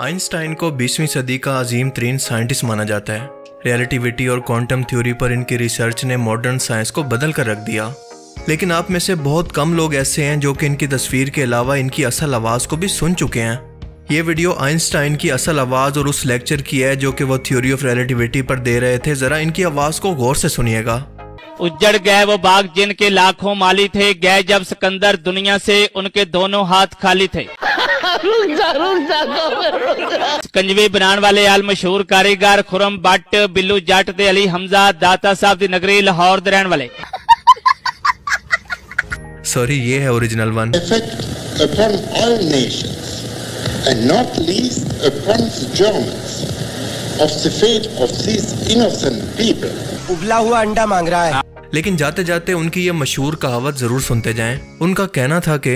Einstein को 20वीं सदी का अजीम तरीन साइंटिस्ट माना जाता है। रिलेटिविटी और क्वांटम थ्योरी पर इनकी रिसर्च ने मॉडर्न साइंस को बदल कर रख दिया। लेकिन आप में से बहुत कम लोग ऐसे हैं जो कि इनकी तस्वीर के अलावा इनकी असल आवाज़ को भी सुन चुके हैं। ये वीडियो आइंस्टाइन की असल आवाज़ और उस लेक्चर की है जो कि वो थ्योरी ऑफ रिलेटिविटी पर दे रहे थे। ज़रा इनकी आवाज़ को गौर से सुनिएगा। उज्जड़ गए वो बाग जिनके लाखों माली थे, गए जब सिकंदर दुनिया से उनके दोनों हाथ खाली थे। कंजवी बनाने वाले आल मशहूर कारीगर खुरम बट बिल्लू जट दे अली हमजा दाता साहब दी नगरी लाहौर दे रहने वाले। सॉरी, ये है original one. Upon all nations, and not least upon the Germans, of the fate of these innocent people. उबला हुआ अंडा मांग रहा है। लेकिन जाते जाते उनकी ये मशहूर कहावत जरूर सुनते जाएं। उनका कहना था कि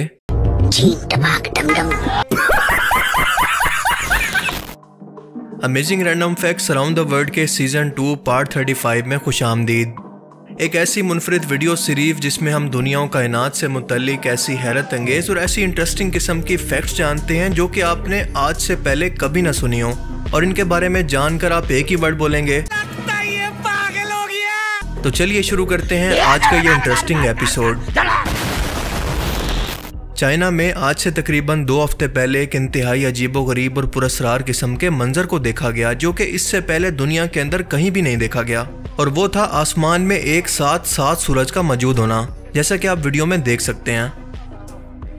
amazing random facts around the world के सीजन 2 पार्ट 35 में खुशामदीद। एक ऐसी मुनफरिद वीडियो सीरीज जिसमें हम दुनिया कायनात से मुतल्लिक ऐसी हैरत अंगेज और ऐसी इंटरेस्टिंग किस्म की फैक्ट्स जानते हैं जो कि आपने आज से पहले कभी ना सुनी हो, और इनके बारे में जानकर आप एक ही वर्ड बोलेंगे, तो चलिए शुरू करते हैं आज का ये इंटरेस्टिंग एपिसोड। चाइना में आज से तकरीबन 2 हफ्ते पहले एक इंतहाई अजीबोगरीब और पुरस्कार किस्म के मंजर को देखा गया जो कि इससे पहले दुनिया के अंदर कहीं भी नहीं देखा गया, और वो था आसमान में एक साथ 7 सूरज का मौजूद होना, जैसा कि आप वीडियो में देख सकते हैं।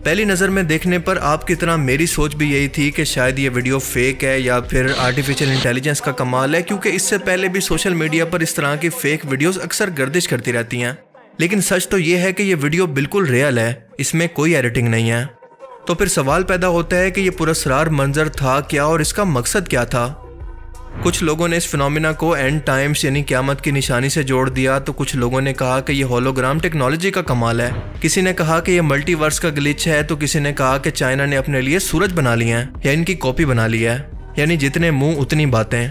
पहली नज़र में देखने पर आपकी तरह मेरी सोच भी यही थी कि शायद ये वीडियो फेक है या फिर आर्टिफिशियल इंटेलिजेंस का कमाल है, क्योंकि इससे पहले भी सोशल मीडिया पर इस तरह की फेक वीडियोस अक्सर गर्दिश करती रहती हैं। लेकिन सच तो ये है कि ये वीडियो बिल्कुल रियल है, इसमें कोई एडिटिंग नहीं है। तो फिर सवाल पैदा होता है कि ये पुरस्कार मंजर था क्या और इसका मकसद क्या था। कुछ लोगों ने इस फिनोमिना को एंड टाइम्स यानी क़यामत की निशानी से जोड़ दिया, तो कुछ लोगों ने कहा कि ये होलोग्राम टेक्नोलॉजी का कमाल है, किसी ने कहा कि ये मल्टीवर्स का ग्लिच है, तो किसी ने कहा कि चाइना ने अपने लिए सूरज बना लिया है या इनकी कॉपी बना ली है, यानी जितने मुंह उतनी बातें।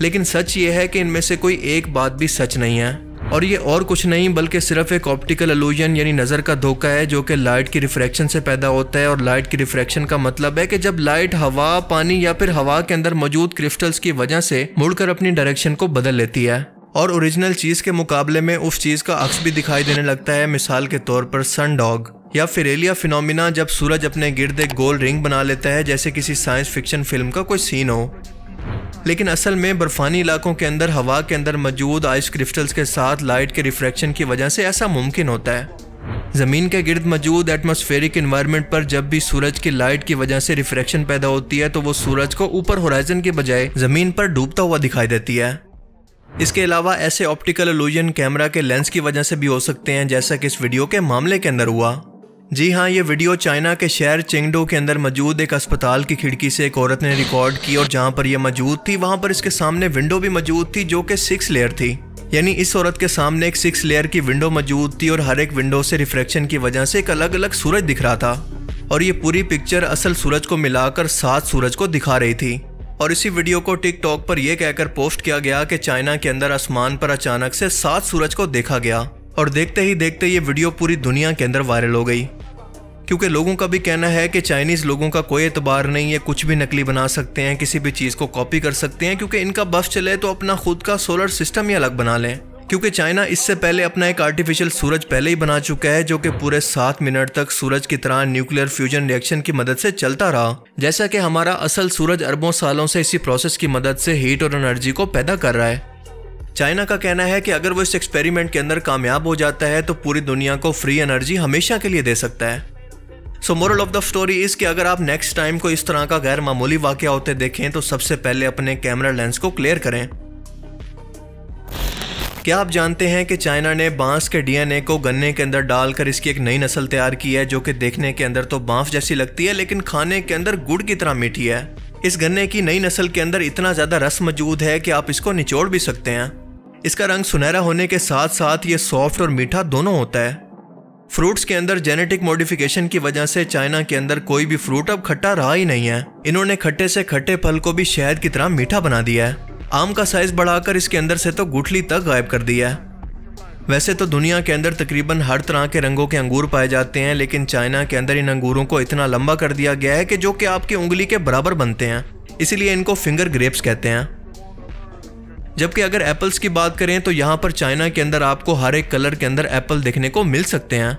लेकिन सच ये है कि इनमें से कोई एक बात भी सच नहीं है, और ये और कुछ नहीं बल्कि सिर्फ एक ऑप्टिकल इल्यूजन यानी नज़र का धोखा है जो कि लाइट की रिफ्रैक्शन से पैदा होता है। और लाइट की रिफ्रैक्शन का मतलब है कि जब लाइट हवा, पानी या फिर हवा के अंदर मौजूद क्रिस्टल्स की वजह से मुड़कर अपनी डायरेक्शन को बदल लेती है और ओरिजिनल चीज़ के मुकाबले में उस चीज़ का अक्स भी दिखाई देने लगता है। मिसाल के तौर पर सन डॉग या फिरेलिया फिनोमिना, जब सूरज अपने गिर्द एक गोल रिंग बना लेता है जैसे किसी साइंस फिक्शन फिल्म का कोई सीन हो। लेकिन असल में बर्फानी इलाकों के अंदर हवा के अंदर मौजूद आइस क्रिस्टल्स के साथ लाइट के रिफ्रैक्शन की वजह से ऐसा मुमकिन होता है। ज़मीन के गिर्द मौजूद एटमॉस्फेरिक इन्वायरमेंट पर जब भी सूरज की लाइट की वजह से रिफ्रैक्शन पैदा होती है तो वो सूरज को ऊपर होराइजन के बजाय ज़मीन पर डूबता हुआ दिखाई देती है। इसके अलावा ऐसे ऑप्टिकल इल्यूजन कैमरा के लेंस की वजह से भी हो सकते हैं, जैसा कि इस वीडियो के मामले के अंदर हुआ। जी हाँ, ये वीडियो चाइना के शहर चेंगडू के अंदर मौजूद एक अस्पताल की खिड़की से एक औरत ने रिकॉर्ड की, और जहाँ पर यह मौजूद थी वहाँ पर इसके सामने विंडो भी मौजूद थी जो कि 6 लेयर थी। यानी इस औरत के सामने एक 6 लेयर की विंडो मौजूद थी और हर एक विंडो से रिफ्रैक्शन की वजह से एक अलग अलग सूरज दिख रहा था, और ये पूरी पिक्चर असल सूरज को मिलाकर 7 सूरज को दिखा रही थी। और इसी वीडियो को टिकटॉक पर यह कहकर पोस्ट किया गया कि चाइना के अंदर आसमान पर अचानक से 7 सूरज को देखा गया, और देखते ही देखते ये वीडियो पूरी दुनिया के अंदर वायरल हो गई, क्योंकि लोगों का भी कहना है कि चाइनीज़ लोगों का कोई एतबार नहीं है, कुछ भी नकली बना सकते हैं, किसी भी चीज़ को कॉपी कर सकते हैं, क्योंकि इनका बस चले तो अपना खुद का सोलर सिस्टम ही अलग बना लें। क्योंकि चाइना इससे पहले अपना एक आर्टिफिशियल सूरज पहले ही बना चुका है जो कि पूरे 7 मिनट तक सूरज की तरह न्यूक्लियर फ्यूजन रिएक्शन की मदद से चलता रहा, जैसा कि हमारा असल सूरज अरबों सालों से इसी प्रोसेस की मदद से हीट और एनर्जी को पैदा कर रहा है। चाइना का कहना है कि अगर वो इस एक्सपेरिमेंट के अंदर कामयाब हो जाता है तो पूरी दुनिया को फ्री एनर्जी हमेशा के लिए दे सकता है। सो moral of the story is कि अगर आप नेक्स्ट टाइम को इस तरह का गैर मामूली वाकया होते देखें तो सबसे पहले अपने कैमरा लेंस को क्लियर करें। क्या आप जानते हैं कि चाइना ने बांस के डीएनए को गन्ने के अंदर डालकर इसकी एक नई नस्ल तैयार की है जो कि देखने के अंदर तो बांस जैसी लगती है लेकिन खाने के अंदर गुड़ की तरह मीठी है। इस गन्ने की नई नस्ल के अंदर इतना ज्यादा रस मौजूद है कि आप इसको निचोड़ भी सकते हैं। इसका रंग सुनहरा होने के साथ साथ ये सॉफ्ट और मीठा दोनों होता है। फ्रूट्स के अंदर जेनेटिक मॉडिफिकेशन की वजह से चाइना के अंदर कोई भी फ्रूट अब खट्टा रहा ही नहीं है। इन्होंने खट्टे से खट्टे फल को भी शहद की तरह मीठा बना दिया है। आम का साइज बढ़ाकर इसके अंदर से तो गुठली तक गायब कर दिया है। वैसे तो दुनिया के अंदर तकरीबन हर तरह के रंगों के अंगूर पाए जाते हैं, लेकिन चाइना के अंदर इन अंगूरों को इतना लंबा कर दिया गया है कि जो कि आपकी उंगली के बराबर बनते हैं, इसीलिए इनको फिंगर ग्रेप्स कहते हैं। जबकि अगर एप्पल्स की बात करें तो यहाँ पर चाइना के अंदर आपको हर एक कलर के अंदर एप्पल देखने को मिल सकते हैं।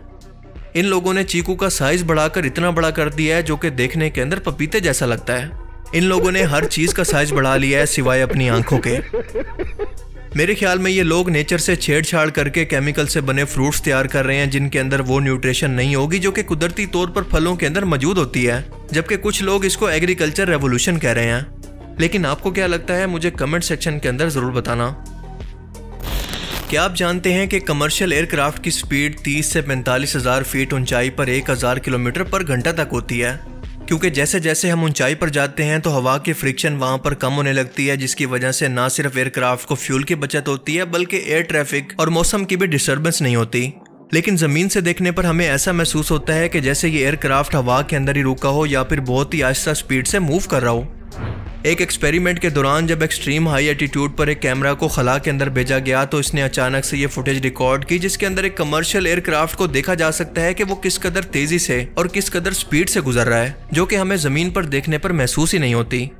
इन लोगों ने चीकू का साइज बढ़ाकर इतना बड़ा कर दिया है जो कि देखने के अंदर पपीते जैसा लगता है। इन लोगों ने हर चीज का साइज बढ़ा लिया है सिवाय अपनी आंखों के। मेरे ख्याल में ये लोग नेचर से छेड़छाड़ करके केमिकल से बने फ्रूट्स तैयार कर रहे हैं जिनके अंदर वो न्यूट्रिशन नहीं होगी जो कि कुदरती तौर पर फलों के अंदर मौजूद होती है, जबकि कुछ लोग इसको एग्रीकल्चर रेवोल्यूशन कह रहे हैं। लेकिन आपको क्या लगता है, मुझे कमेंट सेक्शन के अंदर जरूर बताना। क्या आप जानते हैं कि कमर्शियल एयरक्राफ्ट की स्पीड 30 से 45,000 फीट ऊंचाई पर 1000 किलोमीटर पर घंटा तक होती है, क्योंकि जैसे जैसे हम ऊंचाई पर जाते हैं तो हवा की फ्रिक्शन वहां पर कम होने लगती है, जिसकी वजह से ना सिर्फ एयरक्राफ्ट को फ्यूल की बचत होती है बल्कि एयर ट्रैफिक और मौसम की भी डिस्टर्बेंस नहीं होती। लेकिन जमीन से देखने पर हमें ऐसा महसूस होता है कि जैसे ये एयरक्राफ्ट हवा के अंदर ही रुका हो या फिर बहुत ही आहिस्ता स्पीड से मूव कर रहा हो। एक एक्सपेरिमेंट के दौरान जब एक्सट्रीम हाई एटीट्यूड पर एक कैमरा को खला के अंदर भेजा गया तो इसने अचानक से ये फुटेज रिकॉर्ड की, जिसके अंदर एक कमर्शियल एयरक्राफ्ट को देखा जा सकता है कि वो किस कदर तेजी से और किस कदर स्पीड से गुजर रहा है, जो कि हमें जमीन पर देखने पर महसूस ही नहीं होती।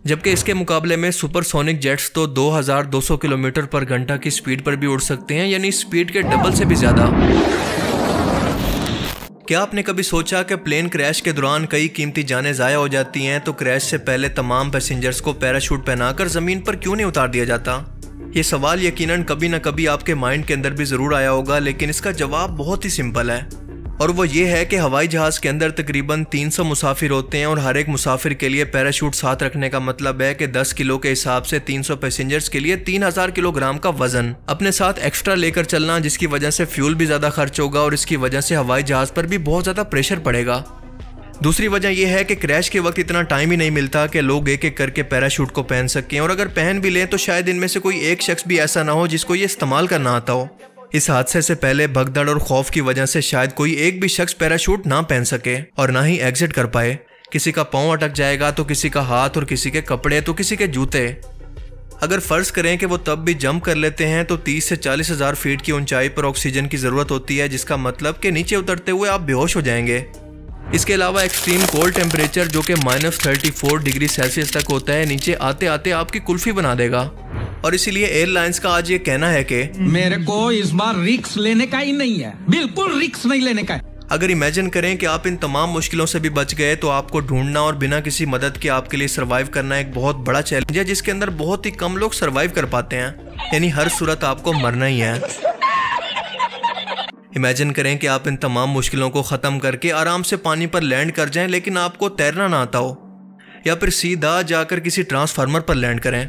जबकि इसके मुकाबले में सुपरसोनिक जेट्स तो 2200 किलोमीटर पर घंटा की स्पीड पर भी उड़ सकते हैं, यानी स्पीड के डबल से भी ज्यादा। क्या आपने कभी सोचा कि प्लेन क्रैश के दौरान कई कीमती जानें ज़ाया हो जाती हैं, तो क्रैश से पहले तमाम पैसेंजर्स को पैराशूट पहनाकर ज़मीन पर क्यों नहीं उतार दिया जाता? ये सवाल यकीनन कभी ना कभी आपके माइंड के अंदर भी ज़रूर आया होगा, लेकिन इसका जवाब बहुत ही सिंपल है, और वो ये है कि हवाई जहाज़ के अंदर तकरीबन 300 मुसाफिर होते हैं और हर एक मुसाफिर के लिए पैराशूट साथ रखने का मतलब है कि 10 किलो के हिसाब से 300 पैसेंजर्स के लिए 3000 किलोग्राम का वजन अपने साथ एक्स्ट्रा लेकर चलना, जिसकी वजह से फ्यूल भी ज़्यादा खर्च होगा और इसकी वजह से हवाई जहाज़ पर भी बहुत ज़्यादा प्रेशर पड़ेगा। दूसरी वजह यह है कि क्रैश के वक्त इतना टाइम ही नहीं मिलता कि लोग एक एक करके पैराशूट को पहन सकें, और अगर पहन भी लें तो शायद इनमें से कोई एक शख्स भी ऐसा ना हो जिसको ये इस्तेमाल करना आता हो। इस हादसे से पहले भगदड़ और खौफ की वजह से शायद कोई एक भी शख्स पैराशूट ना पहन सके और ना ही एग्जिट कर पाए। किसी का पांव अटक जाएगा तो किसी का हाथ, और किसी के कपड़े तो किसी के जूते। अगर फर्ज करें कि वो तब भी जंप कर लेते हैं तो 30 से 40,000 फीट की ऊंचाई पर ऑक्सीजन की जरूरत होती है, जिसका मतलब कि नीचे उतरते हुए आप बेहोश हो जाएंगे। इसके अलावा एक्सट्रीम कोल्ड टेम्परेचर जो कि -34 डिग्री सेल्सियस तक होता है, नीचे आते आते आपकी कुल्फी बना देगा। और इसीलिए एयरलाइंस का आज ये कहना है कि मेरे को इस बार रिस्क लेने का ही नहीं है, बिल्कुल रिस्क नहीं लेने का है। अगर इमेजिन करें कि आप इन तमाम मुश्किलों से भी बच गए तो आपको ढूंढना और बिना किसी मदद के आपके लिए सरवाइव करना एक बहुत बड़ा चैलेंज है, जिसके अंदर बहुत ही कम लोग सरवाइव कर पाते हैं, यानी हर सूरत आपको मरना ही है। इमेजिन करें कि आप इन तमाम मुश्किलों को ख़त्म करके आराम से पानी पर लैंड कर जाएं, लेकिन आपको तैरना ना आता हो, या फिर सीधा जाकर किसी ट्रांसफार्मर पर लैंड करें,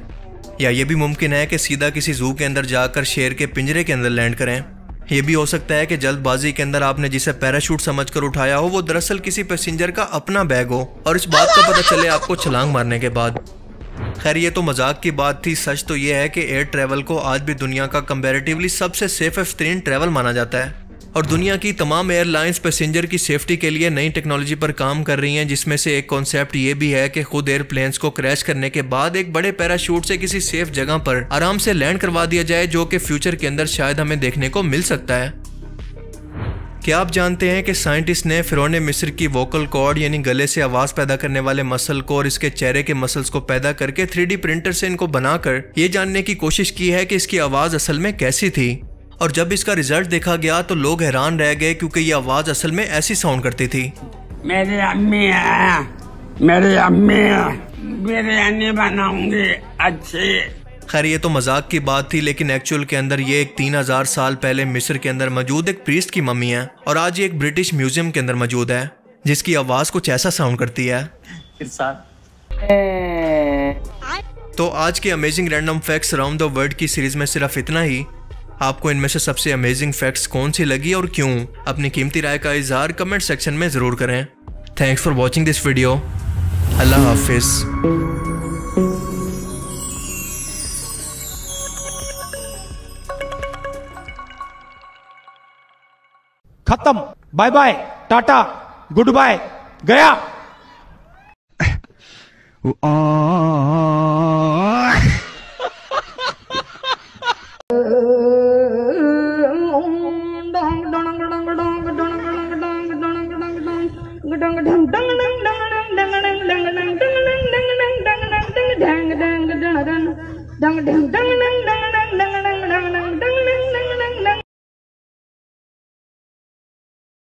या ये भी मुमकिन है कि सीधा किसी जू के अंदर जाकर शेर के पिंजरे के अंदर लैंड करें। यह भी हो सकता है कि जल्दबाजी के अंदर आपने जिसे पैराशूट समझकर उठाया हो वो दरअसल किसी पैसेंजर का अपना बैग हो, और इस बात का पता चले आपको छलांग मारने के बाद। खैर ये तो मजाक की बात थी, सच तो यह है कि एयर ट्रैवल को आज भी दुनिया का कंपैरेटिवली सबसे सेफेस्ट तरीन ट्रैवल माना जाता है, और दुनिया की तमाम एयरलाइंस पैसेंजर की सेफ्टी के लिए नई टेक्नोलॉजी पर काम कर रही हैं, जिसमें से एक कॉन्सेप्ट ये भी है कि खुद एयरप्लेन्स को क्रैश करने के बाद एक बड़े पैराशूट से किसी सेफ जगह पर आराम से लैंड करवा दिया जाए, जो कि फ्यूचर के अंदर शायद हमें देखने को मिल सकता है। क्या आप जानते हैं कि साइंटिस्ट ने फिरौने मिस्र की वोकल कॉर्ड यानी गले से आवाज पैदा करने वाले मसल को और इसके चेहरे के मसल्स को पैदा करके 3D प्रिंटर से इनको बनाकर ये जानने की कोशिश की है कि इसकी आवाज असल में कैसी थी, और जब इसका रिजल्ट देखा गया तो लोग हैरान रह गए, क्योंकि ये आवाज असल में ऐसी साउंड करती थी। मेरे अम्मी बिरयानी बनाऊंगी अच्छी। खैर ये तो मजाक की बात थी, लेकिन एक्चुअल के अंदर ये एक 3000 साल पहले मिस्र के अंदर मौजूद एक प्रीस्ट की मम्मी है, और आज ये एक ब्रिटिश म्यूजियम के अंदर मौजूद है, जिसकी आवाज कुछ ऐसा साउंड करती है। तो आज के amazing random facts around the world की सीरीज में सिर्फ इतना ही। आपको इनमें से सबसे अमेजिंग फैक्ट्स कौन सी लगी और क्यों, अपनी कीमती राय का इजहार कमेंट सेक्शन में जरूर करें। Thanks for watching this video. अल्लाह हाफिज। खत्म, bye bye, tata, goodbye, गया। dang dang dang dang dang dang dang